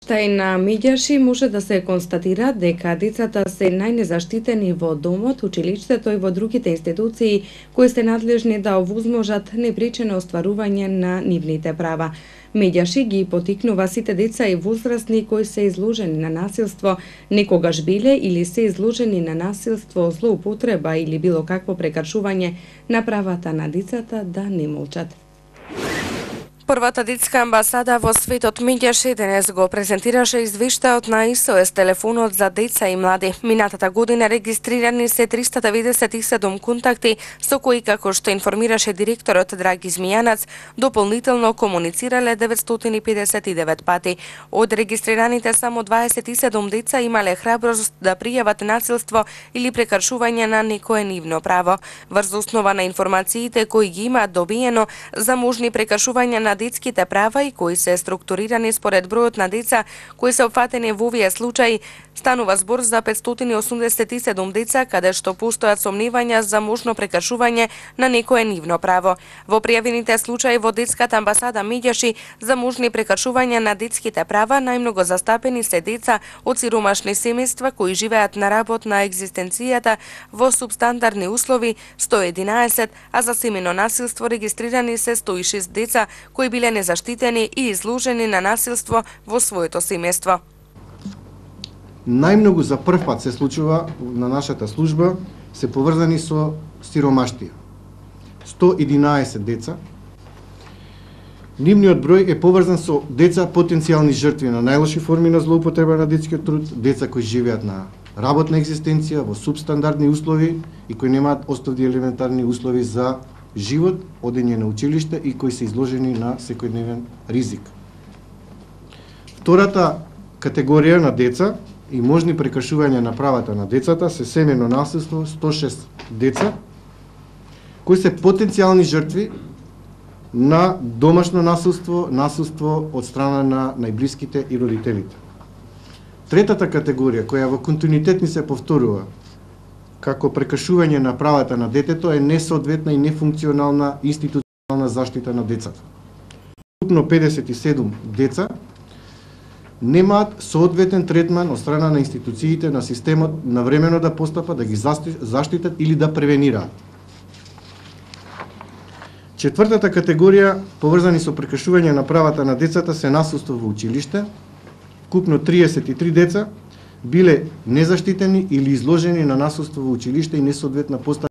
Тај на Меѓаши може да се констатира дека децата се најнезаштитени во домот, училиштето и во другите институции кои се надлежни да овозможат непречено остварување на нивните права. Меѓаши ги потикнува сите деца и возрастни кои се изложени на насилство, некогаш биле или се изложени на насилство, злоупотреба или било какво прекршување на правата на децата да не молчат. Првата детска амбасада во светот Меѓаши денес го презентираше извештајот на СОС телефонот за деца и млади. Минатата година регистрирани се 397 контакти со кои, како што информираше директорот Драги Змијанац, дополнително комуницирале 959 пати. Од регистрираните само 27 деца имале храброст да пријават насилство или прекршување на некое нивно право. Врз основа на информациите кои ги имаат добиено за можни прекршувања на детските права и кои се структурирани според бројот на деца кои се опфатени во овие случаи, станува збор за 587 деца каде што постојат сомневања за можно прекршување на некое нивно право. Во пријавените случаи во детската амбасада Меѓаши за можни прекршувања на детските права најмногу застапени се деца од сиромашни семејства кои живеат на работна екзистенцијата во субстандардни услови 111, а за семено насилство регистрирани се 106 деца кои биле незаштитени и изложени на насилство во своето семејство. Најмногу за прв пат се случува на нашата служба се поврзани со сиромаштија. 111 деца. Нивниот број е поврзан со деца потенцијални жртви на најлоши форми на злоупотреба на детскиот труд, деца кои живеат на работна екзистенција во субстандардни услови и кои немаат основни елементарни услови за живот, одење на училиште и кои се изложени на секојдневен ризик. Втората категорија на деца и можни прекршувања на правата на децата се семено насилство 106 деца кои се потенцијални жртви на домашно насилство, насилство од страна на најблиските и родителите. Третата категорија која во континуитет ни се повторува како прекршување на правата на детето е несоодветна и нефункционална институционална заштита на децата. Ukupno 57 деца немаат соодветен третман од страна на институциите на системот навремено да постапат, да ги заштитат или да превенираат. Четвртата категорија поврзани со прекршување на правата на децата се насилство во училиште. Ukupno 33 деца биле незаштитени или изложени на насилство во училиште и несоодветна постапка